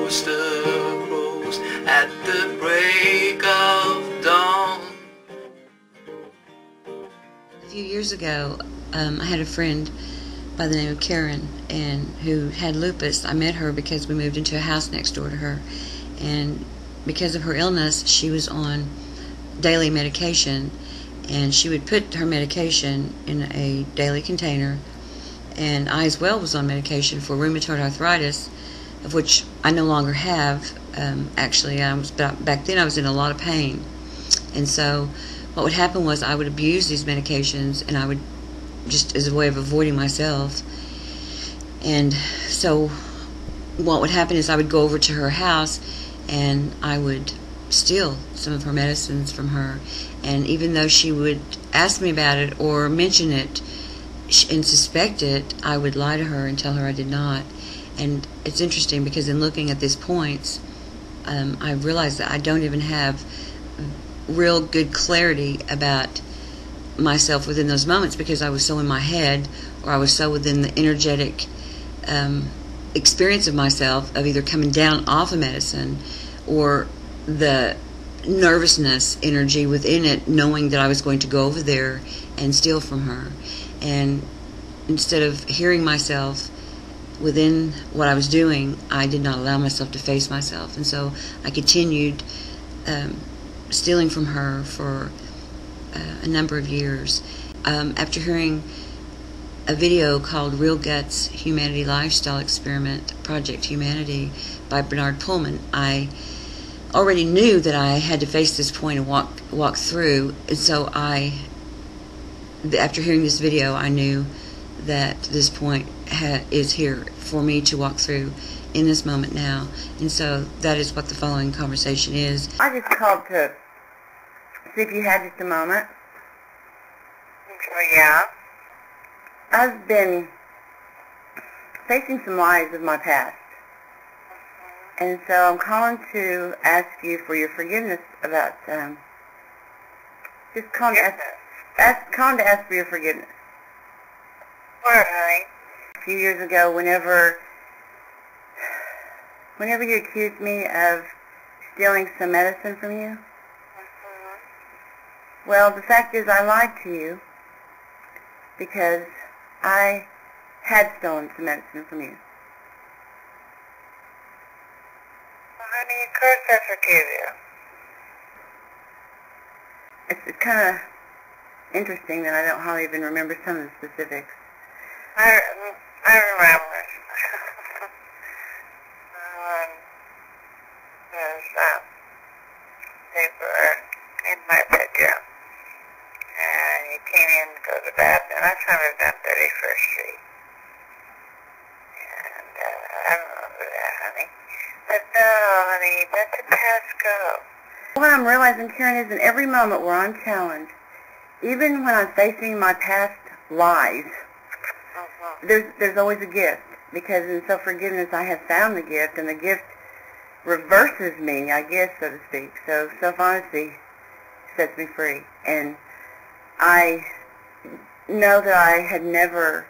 rooster crows at the break of dawn. A few years ago, I had a friend by the name of Karen, and who had lupus. I met her because we moved into a house next door to her, and because of her illness, she was on daily medication, and she would put her medication in a daily container. And I as well was on medication for rheumatoid arthritis, of which I no longer have. Actually, back then I was in a lot of pain, and so what would happen was I would abuse these medications, and I would, just as a way of avoiding myself. And so what would happen is I would go over to her house and I would steal some of her medicines from her. And even though she would ask me about it or mention it and suspect it, I would lie to her and tell her I did not. And it's interesting because in looking at these points, I realized that I don't even have real good clarity about myself within those moments, because I was so in my head, or I was so within the energetic experience of myself of either coming down off of medicine or the nervousness energy within it, knowing that I was going to go over there and steal from her. And instead of hearing myself within what I was doing, I did not allow myself to face myself, and so I continued stealing from her for a number of years. After hearing a video called Real Guts Humanity Lifestyle Experiment Project Humanity by Bernard Pullman, I already knew that I had to face this point and walk through. And so after hearing this video, I knew that this point is here for me to walk through in this moment now. And so that is what the following conversation is. I just called to see if you had just a moment. Yeah. I've been facing some lies of my past. And so I'm calling to ask you for your forgiveness about, just calling to ask for your forgiveness. What, honey? A few years ago, whenever you accused me of stealing some medicine from you, well, the fact is I lied to you because I had stolen some medicine from you. Well, honey, of course I forgive you. It's kind of interesting that I don't hardly even remember some of the specifics. I remember. There's paper in my bedroom. And you came in to go to the bathroom. That's when I lived on 31st Street. And I remember that, honey. But no, honey, let the past go. What I'm realizing, Karen, is in every moment where I'm challenged, even when I'm facing my past lies, there's always a gift. Because in self-forgiveness, I have found the gift, and the gift reverses me, I guess, so to speak. So self-honesty sets me free. And I know that I had never,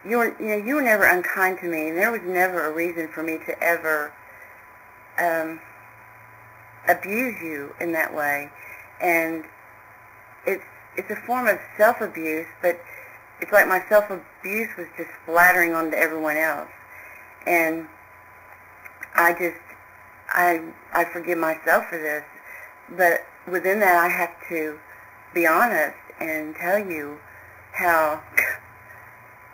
you were never unkind to me, and there was never a reason for me to ever abuse you in that way. And it's a form of self-abuse, but it's like my self-abuse was just flattering onto everyone else. And I forgive myself for this, but within that I have to be honest and tell you how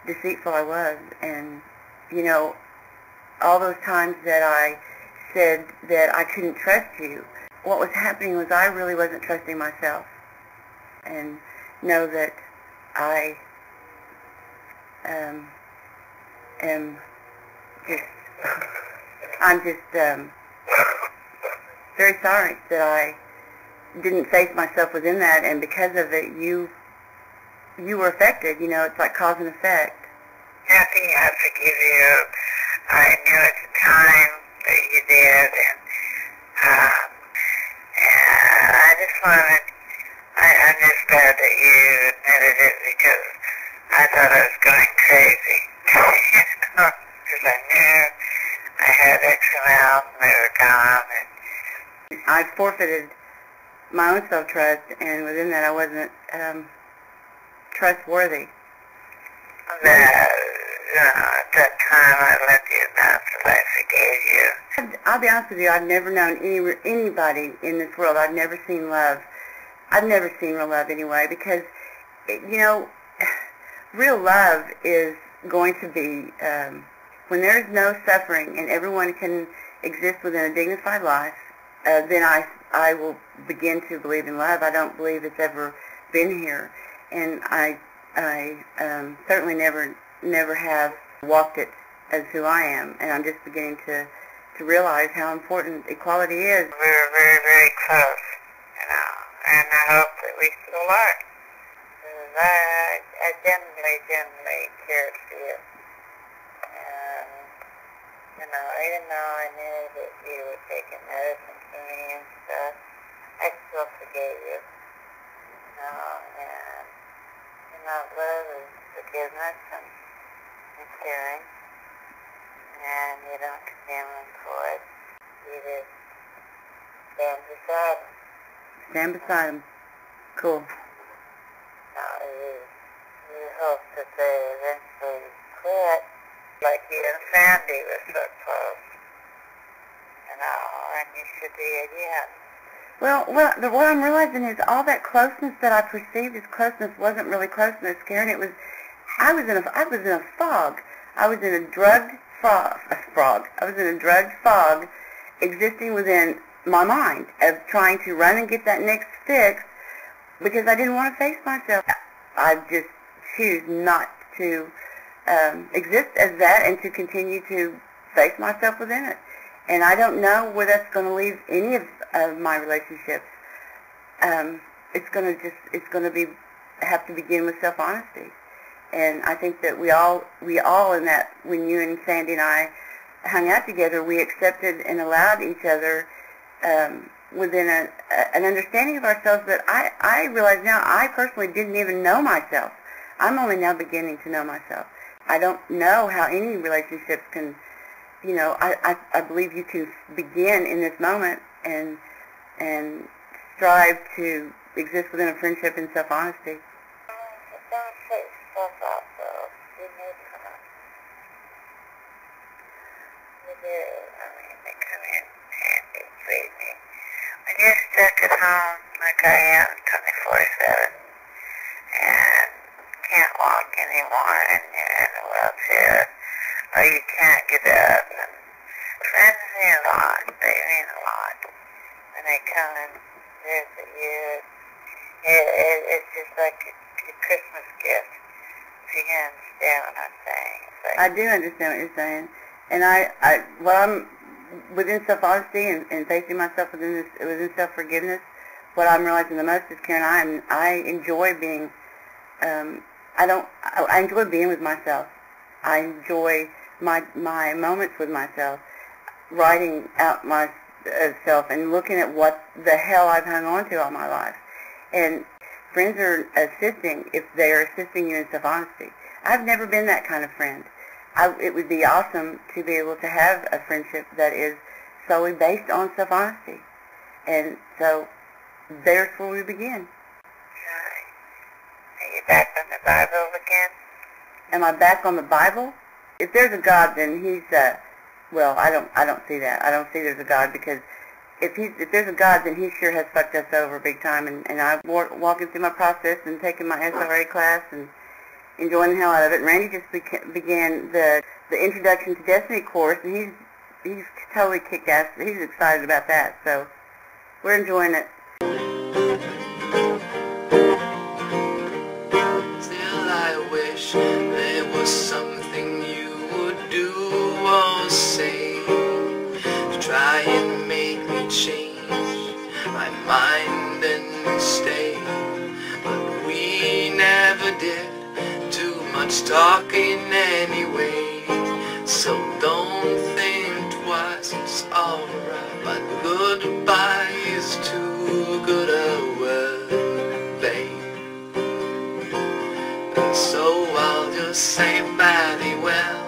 deceitful I was. And, all those times that I said that I couldn't trust you, what was happening was I really wasn't trusting myself. And know that I I'm just very sorry that I didn't face myself within that, and because of it, you were affected. It's like cause and effect. Happy, I forgive you. I knew at the time that you did, and I understood that you admitted it because I thought I was going crazy. Because I knew I had had extra miles and they were gone. And I forfeited my own self-trust, and within that I wasn't trustworthy. that, at that time I loved you enough the life I gave you. I'll be honest with you, I've never known anybody in this world. I've never seen love. I've never seen real love anyway, because, real love is going to be, when there's no suffering and everyone can exist within a dignified life, then I will begin to believe in love. I don't believe it's ever been here, and I certainly never have walked it as who I am, and I'm just beginning to realize how important equality is. We were very, very close, and I hope that we still are. I dimly cared for you. And, even though I knew that you were taking medicine for me and stuff, I still forgave you. Love is forgiveness and caring, and you don't condemn them for it. You just stand beside them. Stand beside them. Cool. You hope that they eventually quit, like you and Sandy were so close, and you should be again. Well, what I'm realizing is all that closeness that I perceived as closeness wasn't really closeness, Karen. It was, I was in a fog. I was in a drugged fog. I was in a drugged fog, existing within my mind of trying to run and get that next fix, because I didn't want to face myself. I just choose not to exist as that and to continue to face myself within it. And I don't know where that's going to leave any of my relationships. It's going to have to begin with self-honesty. And I think that we all in that, when you and Sandy and I hung out together, we accepted and allowed each other within an understanding of ourselves that I realize now I personally didn't even know myself. I'm only now beginning to know myself. I don't know how any relationships can, I believe you can begin in this moment and strive to exist within a friendship in self-honesty. Don't set yourself up, though. You need to. You do. They come in handy, believe me. When you're stuck at home, like I am, 24/7, and can't walk anymore, and you're in a wheelchair, or you can't get up, and friends mean a lot. They mean a lot. When they come and visit you, it's just like a Christmas gift. If you can understand what I'm saying. I do understand what you're saying. And I'm within self-honesty and facing myself within self-forgiveness, what I'm realizing the most is, Karen, I enjoy being, I enjoy being with myself. I enjoy my moments with myself, writing out myself and looking at what the hell I've hung on to all my life. And friends are assisting if they are assisting you in self-honesty. I've never been that kind of friend. It would be awesome to be able to have a friendship that is solely based on self-honesty. And so there's where we begin. Are you back on the Bible again? Am I back on the Bible? If there's a God, then he's, well, I don't see that. I don't see there's a God, because if there's a God, then he sure has fucked us over big time. And I'm walking through my process and taking my SRA class and enjoying the hell out of it. And Randy just began the Introduction to Destiny course, and he's totally kicked ass. He's excited about that, so we're enjoying it. Still I wish there was something you would do or say to try and make me change my mind and stay, but we never did too much talking anyway, so don't think twice, it's alright, but goodbye is too good a word, babe, and so I'll just say bye well.